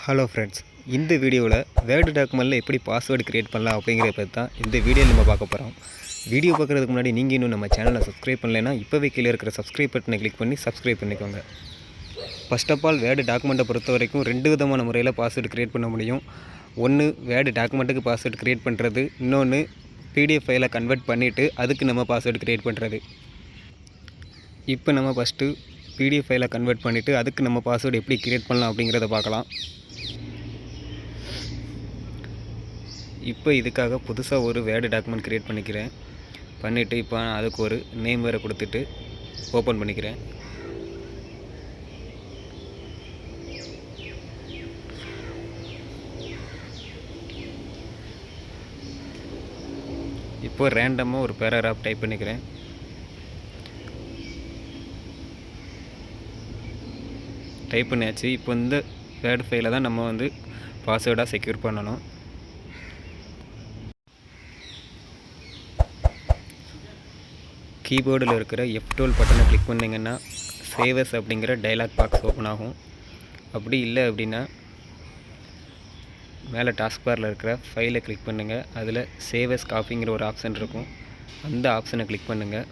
Hello friends, இந்த வீடியோவில் word டாக்குமெண்ட்டில் எப்படி பாஸ்வேர்டு க்ரியேட் பண்ணலாம் அப்படிங்கிறத பற்றி தான் இந்த வீடியோவில் நம்ம பார்க்க போகிறோம். வீடியோ பார்க்குறதுக்கு முன்னாடி நீங்கள் இன்னும் நம்ம சேனலை சப்ஸ்கிரைப் பண்ணலைன்னா இப்போவே கீழே இருக்கிற சப்ஸ்கிரைப் பட்டனை கிளிக் பண்ணி சப்ஸ்கிரைப் பண்ணிக்கோங்க. ஃபர்ஸ்ட் ஆஃப் ஆல் வேர்டு டாக்குமெண்ட்டை பொறுத்த வரைக்கும் 2 விதமான முறையில் பாஸ்வேர்டு க்ரியேட் பண்ண முடியும். ஒன்று வேர்டு டாக்குமெண்ட்டுக்கு பாஸ்வேர்டு க்ரியேட் பண்ணுறது, இன்னொன்று பிடிஎஃப் ஃபைலை கன்வெர்ட் பண்ணிவிட்டு அதுக்கு நம்ம பாஸ்வேர்டு க்ரியேட் பண்ணுறது. இப்போ நம்ம ஃபஸ்ட்டு பிடிஎஃப் ஃபைலை கன்வெர்ட் பண்ணிவிட்டு அதுக்கு நம்ம பாஸ்வேர்டு எப்படி க்ரியேட் பண்ணலாம் அப்படிங்கிறத பார்க்கலாம். இப்போ இதுக்காக புதுசாக ஒரு வேர்டு டாக்குமெண்ட் க்ரியேட் பண்ணிவிட்டு இப்போ அதுக்கு ஒரு நேம் வேறு கொடுத்துட்டு ஓப்பன் பண்ணிக்கிறேன். இப்போ ரேண்டமாக ஒரு பேராகிராஃப் டைப் பண்ணிக்கிறேன். டைப் பண்ணியாச்சு. இப்போ இந்த வேர்டு ஃபைலை தான் நம்ம வந்து பாஸ்வேர்டாக செக்யூர் பண்ணணும். கீபோர்டில் இருக்கிற F12 பட்டனை கிளிக் பண்ணிங்கன்னா சேவஸ் அப்படிங்கிற டைலாக் பாக்ஸ் ஓப்பன் ஆகும். அப்படி இல்லை அப்படின்னா மேலே டாஸ்க் பாரில் இருக்கிற ஃபைலை கிளிக் பண்ணுங்கள். அதில் சேவஸ் காப்பிங்கிற ஒரு ஆப்ஷன் இருக்கும். அந்த ஆப்ஷனை கிளிக் பண்ணுங்கள்.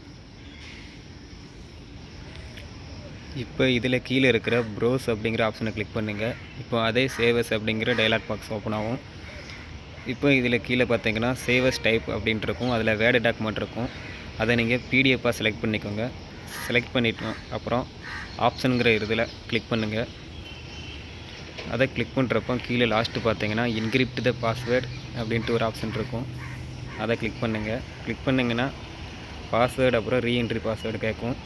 இப்போ இதில் கீழே இருக்கிற ப்ரோஸ் அப்படிங்கிற ஆப்ஷனை கிளிக் பண்ணுங்கள். இப்போ அதே சேவஸ் அப்படிங்கிற டைலாக் பாக்ஸ் ஓப்பன் ஆகும். இப்போ இதில் கீழே பார்த்தீங்கன்னா சேவஸ் டைப் அப்படின்ட்டு இருக்கும். அதில் வேர்டு டாக்குமெண்ட் இருக்கும். அதை நீங்கள் பிடிஎஃபாக செலக்ட் பண்ணிக்கோங்க. செலக்ட் பண்ணிட்டோம் அப்புறம் ஆப்ஷனுங்கிற இதில் கிளிக் பண்ணுங்கள். அதை கிளிக் பண்ணுறப்போ கீழே லாஸ்ட்டு பார்த்தீங்கன்னா என்கிரிப்ட் த பாஸ்வேர்டு அப்படின்ட்டு ஒரு ஆப்ஷன் இருக்கும். அதை கிளிக் பண்ணுங்கள். கிளிக் பண்ணிங்கன்னா பாஸ்வேர்டு அப்புறம் ரீஎன்ட்ரி பாஸ்வேர்டு கேட்கும்.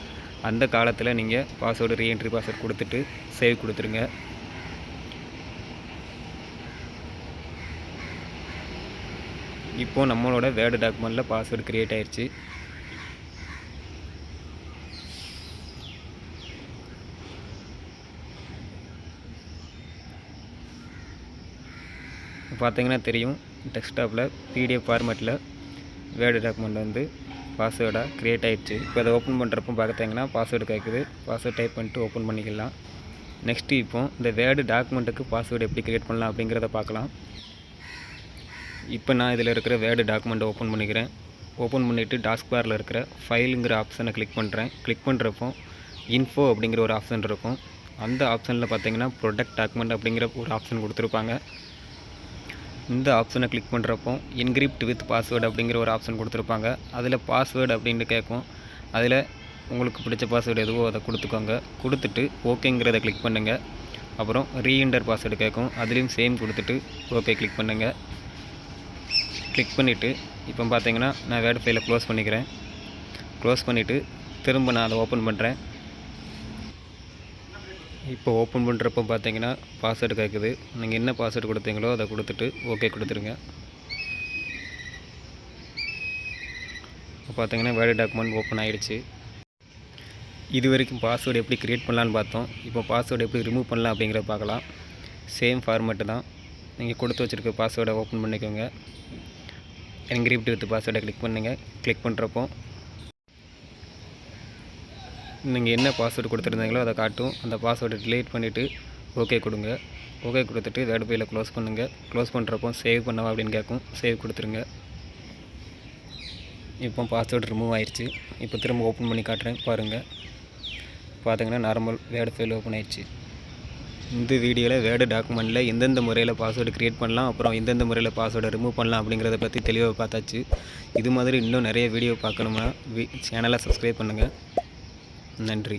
அந்த காலத்தில் நீங்கள் பாஸ்வேர்டு ரீஎன்ட்ரி பாஸ்வேர்டு கொடுத்துட்டு சேவ் கொடுத்துருங்க. இப்போது நம்மளோட வேர்டு டாக்குமெண்ட்டில் பாஸ்வேர்டு க்ரியேட் ஆயிடுச்சு. பார்த்தீங்கன்னா தெரியும், டெஸ்க்டாப்பில் பிடிஎஃப் ஃபார்மேட்டில் வேர்டு டாக்குமெண்ட் வந்து பாஸ்வேர்டாக க்ரியேட் ஆகிடுச்சு. இப்போ அதை ஓப்பன் பண்ணுறப்போ பார்த்தீங்கன்னா பாஸ்வேர்டு கேட்குது. பாஸ்வேர்டு டைப் பண்ணிட்டு ஓப்பன் பண்ணிக்கலாம். நெக்ஸ்ட்டு இப்போ இந்த வேர்டு டாக்குமெண்ட்டுக்கு பாஸ்வேர்டு எப்படி க்ரியேட் பண்ணலாம் அப்படிங்கிறத பார்க்கலாம். இப்போ நான் இதில் இருக்கிற வேர்டு டாக்குமெண்ட்டை ஓப்பன் பண்ணிக்கிறேன். ஓப்பன் பண்ணிவிட்டு டாஸ்க் பாரில் இருக்கிற ஃபைலுங்கிற ஆப்ஷனை கிளிக் பண்ணுறேன். கிளிக் பண்ணுறப்போ இன்ஃபோ அப்படிங்கிற ஒரு ஆப்ஷன் இருக்கும். அந்த ஆப்ஷனில் பார்த்தீங்கன்னா ப்ரொடக்ட் டாக்குமெண்ட் அப்படிங்கிற ஒரு ஆப்ஷன் கொடுத்துருப்பாங்க. இந்த ஆப்ஷனை கிளிக் பண்ணுறப்போ என்கிரிப்ட் வித் பாஸ்வேர்டு அப்படிங்கிற ஒரு ஆப்ஷன் கொடுத்துருப்பாங்க. அதில் பாஸ்வேர்டு அப்படின்னு கேட்கும். அதில் உங்களுக்கு பிடிச்ச பாஸ்வேர்டு எதுவோ அதை கொடுத்துக்கோங்க. கொடுத்துட்டு ஓகேங்கிறத கிளிக் பண்ணுங்கள். அப்புறம் ரீஎன்டர் பாஸ்வேர்டு கேட்கும். அதுலேயும் சேம் கொடுத்துட்டு ஓகே கிளிக் பண்ணுங்கள். கிளிக் பண்ணிவிட்டு இப்போ பார்த்தீங்கன்னா நான் வேர்டு ஃபைலை க்ளோஸ் பண்ணிக்கிறேன். க்ளோஸ் பண்ணிவிட்டு திரும்ப நான் அதை ஓப்பன் பண்ணுறேன். இப்போ ஓப்பன் பண்ணுறப்போ பார்த்தீங்கன்னா பாஸ்வேர்டு கேட்குது. நீங்கள் என்ன பாஸ்வேர்டு கொடுத்தீங்களோ அதை கொடுத்துட்டு ஓகே கொடுத்துருங்க. இப்போ பார்த்தீங்கன்னா வேர்டு டாக்குமெண்ட் ஓப்பன் ஆகிடுச்சு. இது வரைக்கும் பாஸ்வேர்டு எப்படி க்ரியேட் பண்ணலான்னு பார்த்தோம். இப்போ பாஸ்வேர்டு எப்படி ரிமூவ் பண்ணலாம் அப்படிங்கிறத பார்க்கலாம். சேம் ஃபார்மேட்டு தான். நீங்கள் கொடுத்து வச்சுருக்க பாஸ்வேர்டை ஓப்பன் பண்ணிக்கோங்க. என்கிரிப்ட் வித் பாஸ்வேர்டை கிளிக் பண்ணுங்கள். கிளிக் பண்ணுறப்போ நீங்கள் என்ன பாஸ்வேர்டு கொடுத்துருந்தீங்களோ அதை காட்டும். அந்த பாஸ்வேர்டை டிலீட் பண்ணிவிட்டு ஓகே கொடுங்க. ஓகே கொடுத்துட்டு வேர்டு ஃபைலை க்ளோஸ் பண்ணுங்கள். க்ளோஸ் பண்ணுறப்போ சேவ் பண்ணவா அப்படின்னு கேட்கும். சேவ் கொடுத்துருங்க. இப்போ பாஸ்வேர்டு ரிமூவ் ஆயிடுச்சு. இப்போ திரும்ப ஓப்பன் பண்ணி காட்டுறேன் பாருங்கள். பார்த்தீங்கன்னா நார்மல் வேர்டு ஃபைல் ஓப்பன் ஆயிடுச்சு. இந்த வீடியோவில் வேர்டு டாக்குமெண்ட்டில் எந்தெந்த முறையில் பாஸ்வேர்டு க்ரியேட் பண்ணலாம், அப்புறம் எந்தெந்த முறையில் பாஸ்வேர்டை ரிமூவ் பண்ணலாம் அப்படிங்கிறத பற்றி தெளிவாக பார்த்தாச்சு. இது மாதிரி இன்னும் நிறைய வீடியோ பார்க்கணும்னா சேனலை சப்ஸ்கிரைப் பண்ணுங்கள். நன்றி.